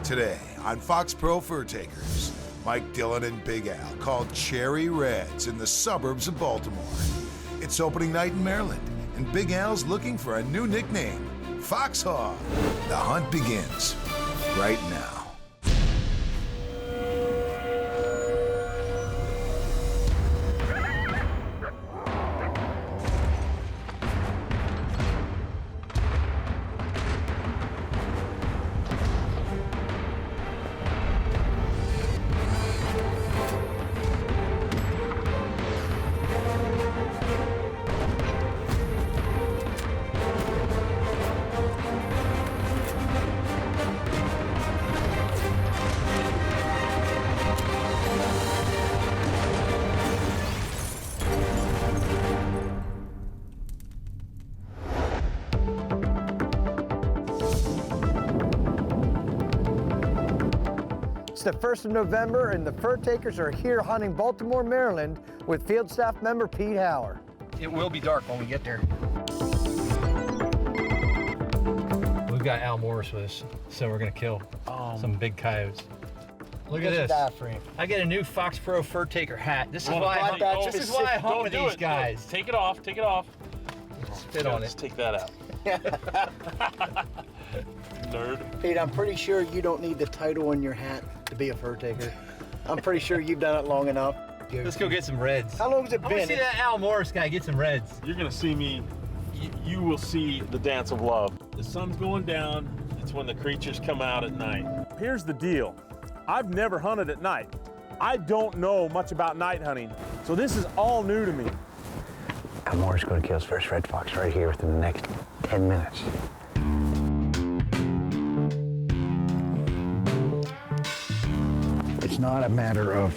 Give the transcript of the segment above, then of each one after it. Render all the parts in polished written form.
Today on Foxpro Fur Takers, Mike Dillon and Big Al called Cherry Reds in the suburbs of Baltimore. It's opening night in Maryland, and Big Al's looking for a new nickname, Foxhaw. The hunt begins right now. It's the 1st of November, and the Fur Takers are here hunting Baltimore, Maryland with field staff member Pete Hauer. It will be dark when we get there. We've got Al Morris with us, so we're gonna kill some big coyotes. Look at this. I get a new Foxpro Fur Taker hat. This is why I hunt with these guys. Take it off, take it off. Spit on it. Let's take that out. Nerd. Pete, I'm pretty sure you don't need the title on your hat to be a fur taker. I'm pretty sure you've done it long enough. Let's go get some reds. How long has it been? I want to see that Al Morris guy get some reds. You're gonna see me, you will see the dance of love. The sun's going down, it's when the creatures come out at night. Here's the deal, I've never hunted at night. I don't know much about night hunting, so this is all new to me. Al Morris is going to kill his first red fox right here within the next 10 minutes. It's not a matter of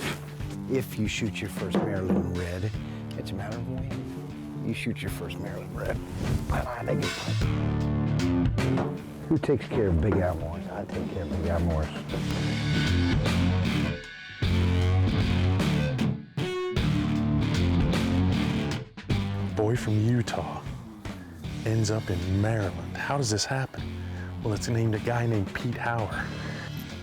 if you shoot your first Maryland red, it's a matter of when you shoot your first Maryland red. I think it's who takes care of Big Al Morris? I take care of Big Al Morris. Boy from Utah ends up in Maryland. How does this happen? Well, it's named a guy named Pete Hauer.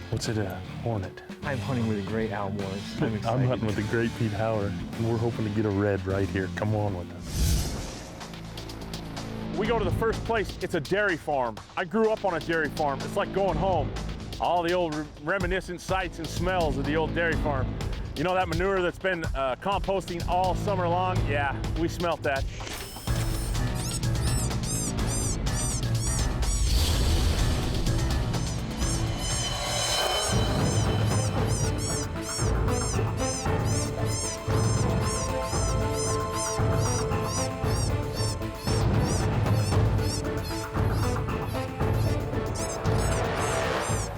What's it, a hornet? I'm hunting with a great Al Morris. I'm excited. I'm hunting with the great Pete Hauer, and we're hoping to get a red right here. Come on with us. We go to the first place. It's a dairy farm. I grew up on a dairy farm. It's like going home. All the old reminiscent sights and smells of the old dairy farm. You know that manure that's been composting all summer long? Yeah, we smelt that.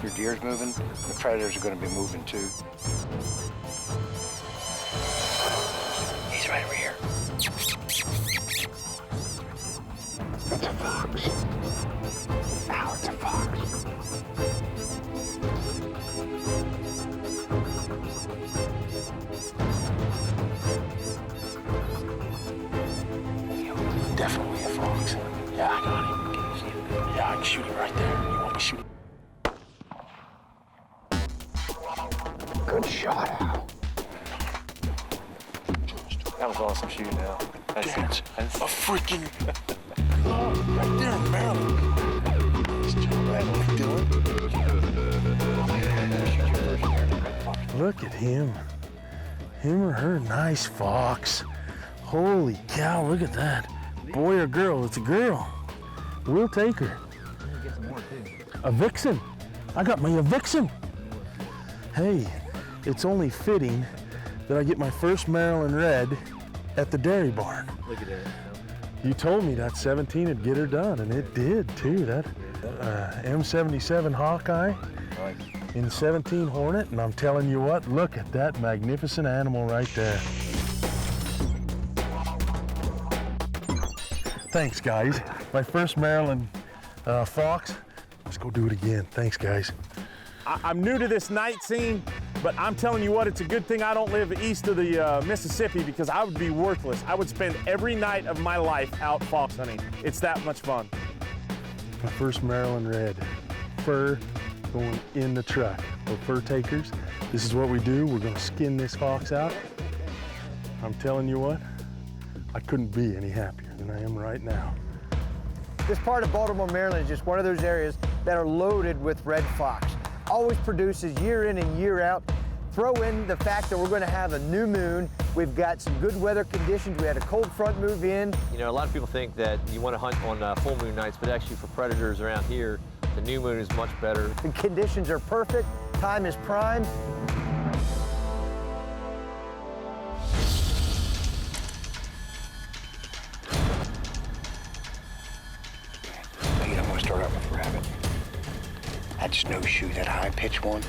Your deer's moving, the predators are going to be moving too. He's right over here. That's a fox. Ow, it's a fox. Definitely a fox. Yeah, I got him. Yeah, I can shoot him right there. You want me to shoot him? Good shot, Al. That was awesome shooting, Al. That's a freaking... right there in Maryland. He's jumping right on Dillon. Look at him. Him or her, nice fox. Holy cow, look at that. Boy or girl, it's a girl. We'll take her. A vixen. I got me a vixen. Hey, it's only fitting that I get my first Maryland red at the dairy barn. Look at that. You told me that 17 would get her done, and it did too. That M77 Hawkeye in 17 Hornet, and I'm telling you what, look at that magnificent animal right there. Thanks, guys. My first Maryland fox. Let's go do it again. Thanks, guys. I'm new to this night scene, but I'm telling you what, it's a good thing I don't live east of the Mississippi, because I would be worthless. I would spend every night of my life out fox hunting. It's that much fun. My first Maryland red, fur going in the truck. We're fur takers. This is what we do. We're gonna skin this fox out. I'm telling you what, I couldn't be any happier than I am right now. This part of Baltimore, Maryland is just one of those areas that are loaded with red fox. Always produces year in and year out. Throw in the fact that we're going to have a new moon. We've got some good weather conditions. We had a cold front move in. You know, a lot of people think that you want to hunt on full moon nights, but actually for predators around here, the new moon is much better. The conditions are perfect. Time is prime. I'm going to start out with rabbit. That snowshoe, that high pitch one.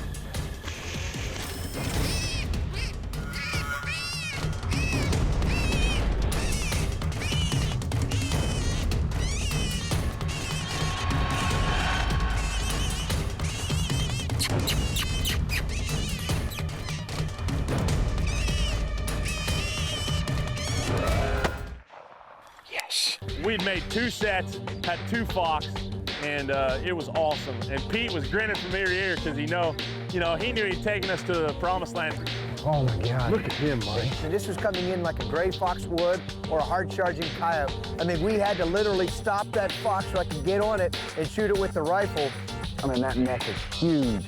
Yes. We'd made 2 sets, had 2 fox, and it was awesome. And Pete was grinning from ear to ear because he knew he'd taken us to the promised land. Oh my God. Look at him, Mike. And this was coming in like a gray fox would or a hard-charging coyote. I mean, we had to literally stop that fox so I could get on it and shoot it with the rifle. I mean, that neck is huge.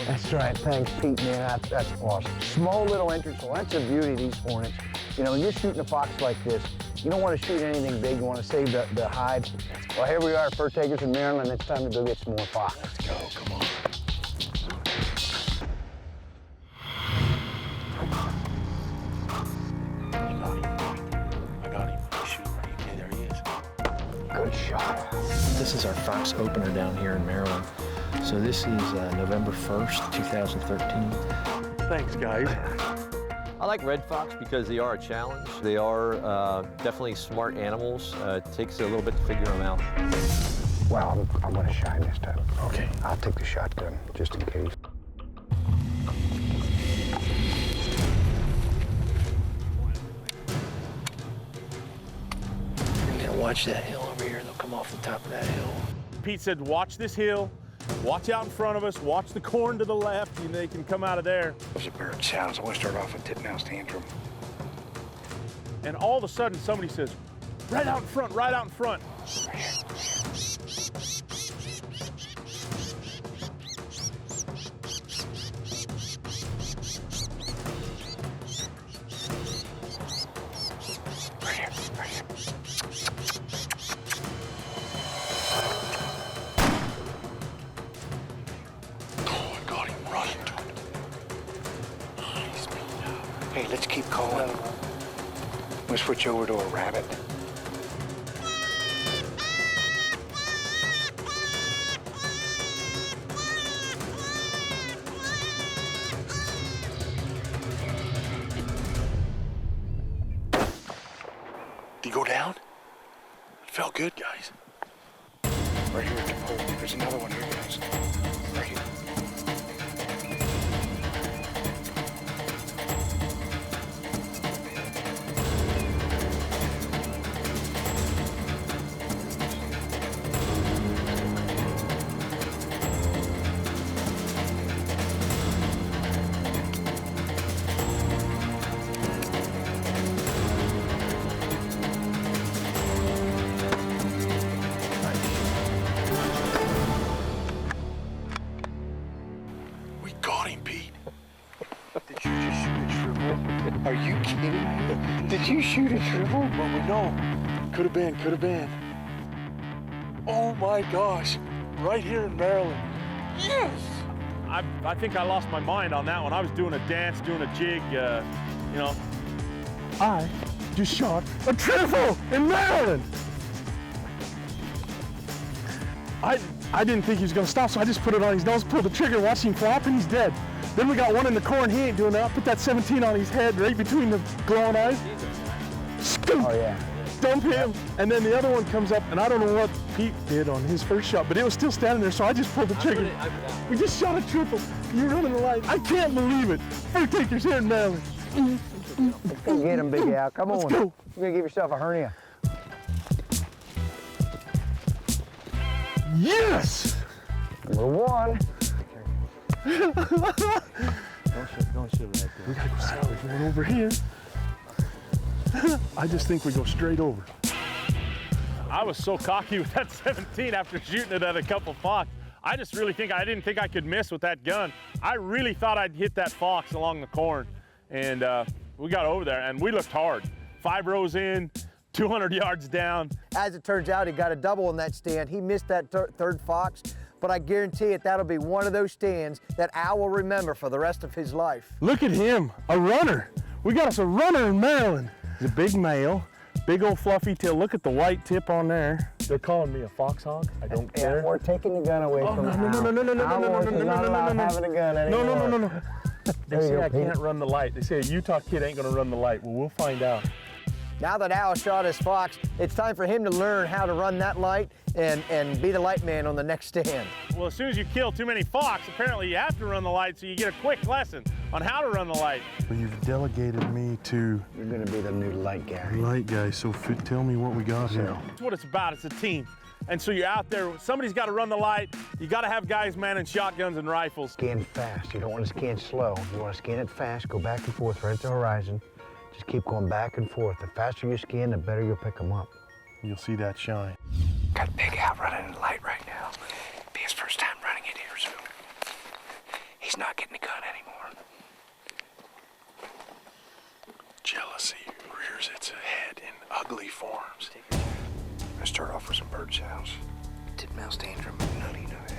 That's right. Thanks, Pete, man. That's awesome. Small little entrance. Well, that's the beauty of these hornets. You know, when you're shooting a fox like this, you don't want to shoot anything big. You want to save the hide. Well, here we are, fur takers in Maryland. It's time to go get some more fox. Let's go. Come on. I got him. Shoot, okay, there he is. Good shot. This is our fox opener down here in Maryland. So this is November 1st, 2013. Thanks, guys. I like red fox because they are a challenge. They are definitely smart animals. It takes a little bit to figure them out. Well, I'm going to shine this time. Okay. I'll take the shotgun, just in case. Now watch that hill over here. They'll come off the top of that hill. Pete said, watch this hill, watch out in front of us, watch the corn to the left, and they can come out of there. Those are bird sounds. I want to start off with titmouse tantrum. And all of a sudden, somebody says, right out in front, right out in front. Right here, right here. Oh, I got him running. Nice. Hey, let's keep calling. We'll switch over to a rabbit. Did he go down? It felt good, guys. Right here at the pole. There's another one here, guys. Right here. We got him, Pete. Did you just shoot a triple? Are you kidding me? Did you shoot a triple? Well, we know. Could have been, could have been. Oh my gosh, right here in Maryland. Yes! I think I lost my mind on that one. I was doing a dance, doing a jig, you know. I just shot a triple in Maryland. I didn't think he was gonna stop, so I just put it on his nose, pulled the trigger, watched him flop, and he's dead. Then we got one in the corn, he ain't doing that. Put that 17 on his head, right between the glowing eyes. Scoop! Oh, yeah. Dump him. And then the other one comes up, and I don't know what Pete did on his first shot, but it was still standing there, so I just pulled the trigger. We just shot a triple. You're running the light. I can't believe it. Fur takers here in Maryland. Let's go get him, Big Al. Come on. Let's go. You're going to give yourself a hernia. Yes! Number one. Don't shove it right there. We gotta go salvage one over here. I just think we go straight over. I was so cocky with that 17 after shooting it at a couple fox. I just really didn't think I could miss with that gun. I really thought I'd hit that fox along the corn. And we got over there and we looked hard. 5 rows in, 200 yards down. As it turns out, he got a double in that stand. He missed that third fox, but I guarantee it, that'll be one of those stands that Al will remember for the rest of his life. Look at him, a runner. We got us a runner in Maryland. He's a big male, big old fluffy tail. Look at the white tip on there. They're calling me a fox hog. I don't care. We're taking the gun away from Al. Having a gun anymore. No. They say I can't run the light. They say a Utah kid ain't gonna run the light. Well, we'll find out. Now that Al shot his fox, it's time for him to learn how to run that light and be the light man on the next stand. Well, as soon as you kill too many fox, apparently you have to run the light, so you get a quick lesson on how to run the light. Well, you've delegated me to... You're gonna be the new light guy. Light guy, so tell me what we got here. That's what it's about, it's a team. And so you're out there, somebody's got to run the light, you got to have guys manning shotguns and rifles. Scan fast, you don't want to scan slow. You want to scan it fast, go back and forth right at the horizon. Just keep going back and forth. The faster you scan, the better you'll pick them up. You'll see that shine. Got Big Al running the light right now. Be his first time running it here soon. He's not getting a gun anymore. Jealousy rears its head in ugly forms. I start off with some bird sounds. Titmouse tantrum, nutty, you know that.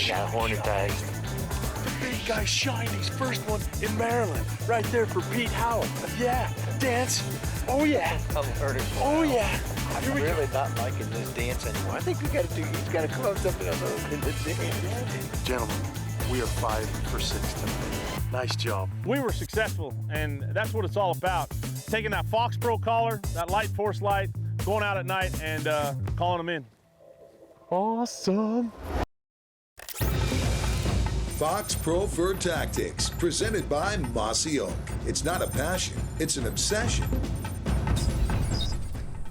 Got a hornet tag. The big guy shined his first one in Maryland, right there for Pete Hauer. Yeah, dance. Oh yeah. Oh yeah. I'm really not liking this dance anymore. I think he's got to come up with something else than this dance. Gentlemen, we are 5 for 6 tonight. Nice job. We were successful, and that's what it's all about. Taking that Foxpro collar, that light force light, going out at night and calling them in. Awesome. Foxpro Fur Tactics, presented by Mossy Oak. It's not a passion, it's an obsession.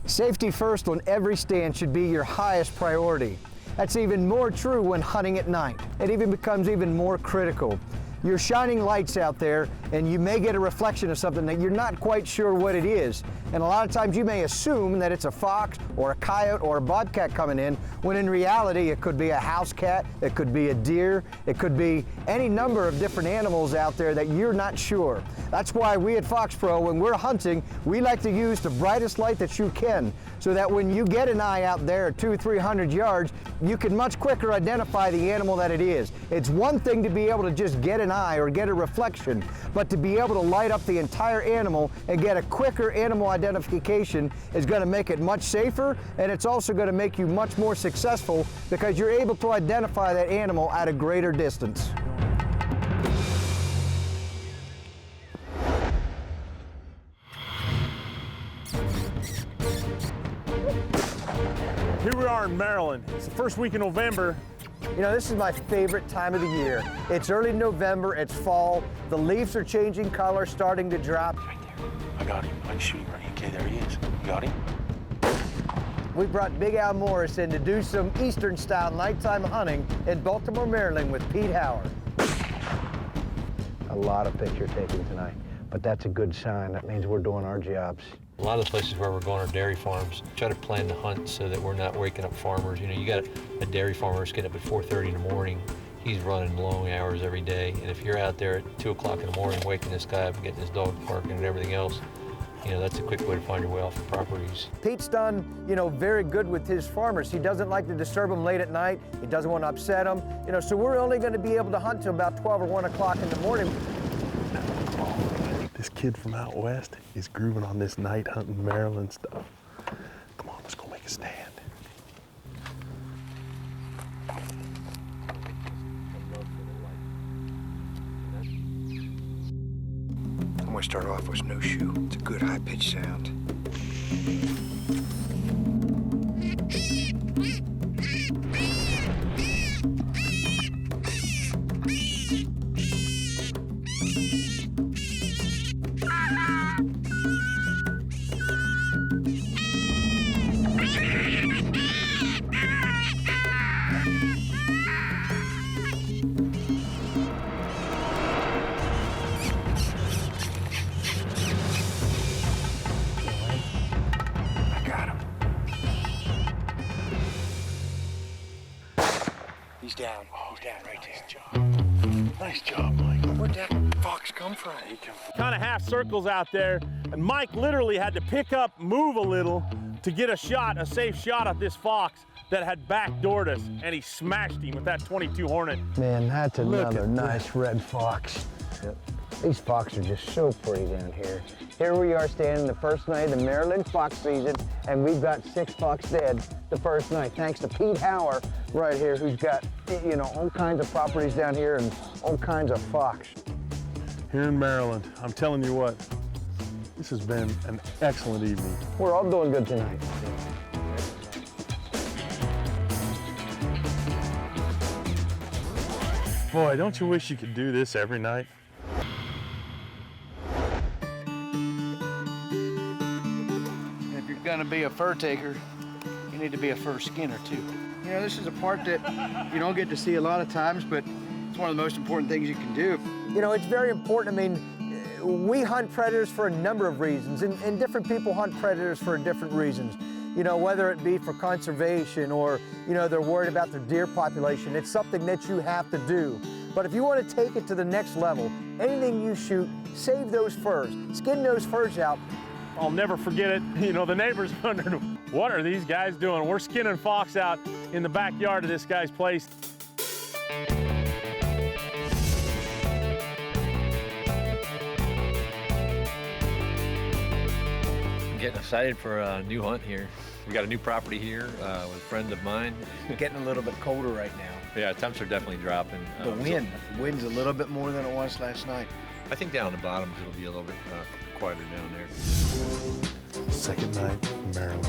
Safety first on every stand should be your highest priority. That's even more true when hunting at night. It even becomes even more critical. You're shining lights out there and you may get a reflection of something that you're not quite sure what it is. And a lot of times you may assume that it's a fox or a coyote or a bobcat coming in, when in reality it could be a house cat, it could be a deer, it could be any number of different animals out there that you're not sure. That's why we at Foxpro, when we're hunting, we like to use the brightest light that you can, so that when you get an eye out there at 200-300 yards, you can much quicker identify the animal that it is. It's one thing to be able to just get an eye or get a reflection, but to be able to light up the entire animal and get a quicker animal identification is going to make it much safer, and it's also going to make you much more successful because you're able to identify that animal at a greater distance. Here we are in Maryland. It's the first week in November. You know, this is my favorite time of the year. It's early November, it's fall, the leaves are changing color, starting to drop. Right there. I got him. I'm shooting right. Okay, there he is. You got him? We brought Big Al Morris in to do some Eastern-style nighttime hunting in Baltimore, Maryland with Pete Hauer. A lot of picture taking tonight, but that's a good sign. That means we're doing our jobs. A lot of the places where we're going are dairy farms. Try to plan the hunt so that we're not waking up farmers. You know, you got a dairy farmer that's getting up at 4:30 in the morning. He's running long hours every day. And if you're out there at 2 o'clock in the morning waking this guy up and getting his dog barking and everything else, you know, that's a quick way to find your way off the properties. Pete's done, you know, very good with his farmers. He doesn't like to disturb them late at night. He doesn't want to upset them. You know, so we're only going to be able to hunt till about 12 or 1 o'clock in the morning. This kid from out west is grooving on this night hunting Maryland stuff. Come on, let's go make a stand. I'm gonna start off with no shoe. It's a good high-pitched sound. down. He's down right there. Nice job, Mike. Where'd that fox come from? Kind of half circles out there, and Mike literally had to pick up, move a little to get a safe shot at this fox that had backdoored us, and he smashed him with that 22 Hornet. Man, that's another nice red fox. Yep. These foxes are just so pretty down here. Here we are standing the first night of the Maryland fox season, and we've got 6 fox dead the first night, thanks to Pete Hauer right here, who's got, you know, all kinds of properties down here and all kinds of fox. Here in Maryland, I'm telling you what, this has been an excellent evening. We're all doing good tonight. Boy, don't you wish you could do this every night? If you're gonna be a fur taker, you need to be a fur skinner too. You know, this is a part that you don't get to see a lot of times, but it's one of the most important things you can do. You know, it's very important. I mean, we hunt predators for a number of reasons, and different people hunt predators for different reasons. You know, whether it be for conservation or, you know, they're worried about their deer population. It's something that you have to do. But if you want to take it to the next level, anything you shoot, save those furs, skin those furs out. I'll never forget it. You know, the neighbors wondered, what are these guys doing? We're skinning fox out in the backyard of this guy's place. Getting excited for a new hunt here. We got a new property here with a friend of mine. Getting a little bit colder right now. Yeah, temps are definitely dropping. The wind's a little bit more than it was last night. I think down the bottoms it'll be a little bit quieter down there. Second night in Maryland.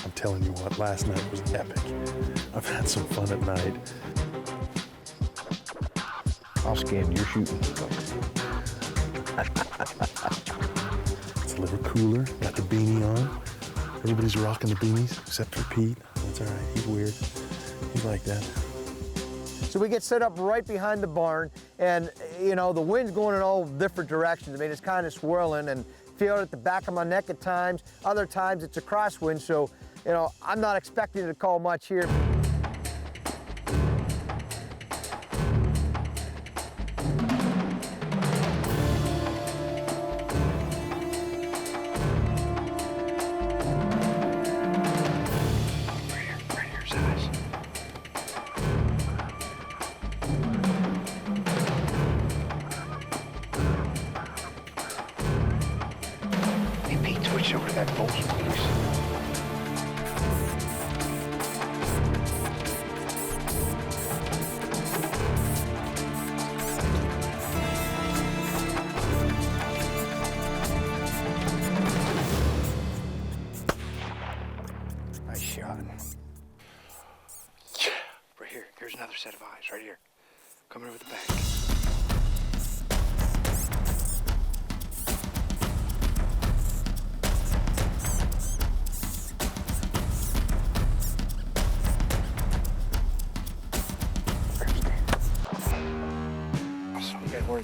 I'm telling you what, last night was epic. I've had some fun at night. I'll scan your shooting. It's a little cooler, got the beanie on. Everybody's rocking the beanies except for Pete. That's all right, he's weird. He's like that. So we get set up right behind the barn, and you know, the wind's going in all different directions. I mean, it's kind of swirling, and feel it at the back of my neck at times. Other times it's a crosswind, so you know, I'm not expecting to call much here. Over to that bolts, please. Nice shot. Yeah. Right here. Here's another set of eyes. Right here. Coming over the back.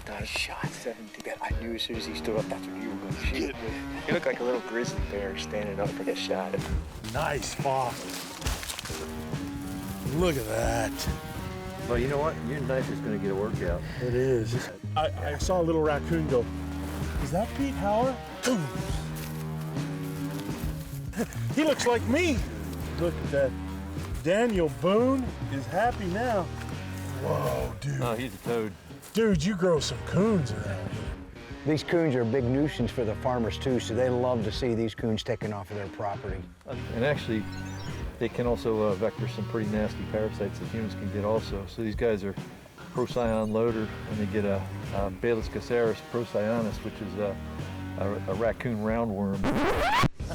Nice shot. 17. I knew as soon as he stood up, that's what you were going to shoot. He looked like a little grizzly bear standing up for his shot. Nice fox. Look at that. Well, you know what? Your knife is going to get a workout. It is. I saw a little raccoon go, is that Pete Hauer? He looks like me. Look at that. Daniel Boone is happy now. Whoa, dude. Oh, he's a toad. Dude, you grow some coons around here. These coons are a big nuisance for the farmers too, so they love to see these coons taken off of their property. And actually, they can also vector some pretty nasty parasites that humans can get also. So these guys are procyon loader, and they get a Balis caceris procyonis, which is a raccoon roundworm.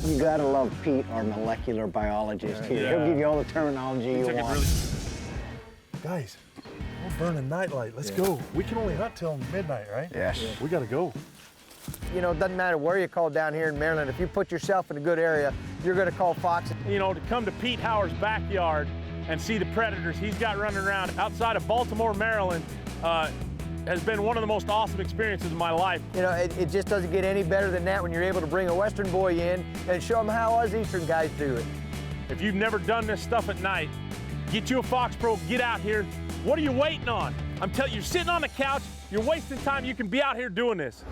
You gotta love Pete, our molecular biologist here. He'll give you all the terminology you want. Guys, we're burning nightlight. Let's go. We can only hunt till midnight, right? Yes. We gotta go. You know, it doesn't matter where you call down here in Maryland. If you put yourself in a good area, you're going to call foxes. You know, to come to Pete Hauer's backyard and see the predators he's got running around outside of Baltimore, Maryland, has been one of the most awesome experiences of my life. You know, it just doesn't get any better than that when you're able to bring a Western boy in and show them how us Eastern guys do it. If you've never done this stuff at night, get you a Foxpro, get out here, What are you waiting on? I'm telling you, you're sitting on the couch, you're wasting time, you can be out here doing this.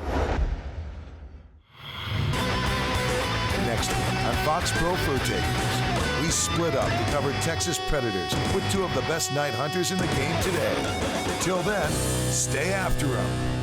Next on Foxpro Fur Takers, we split up to cover Texas predators with two of the best night hunters in the game today. Till then, stay after them.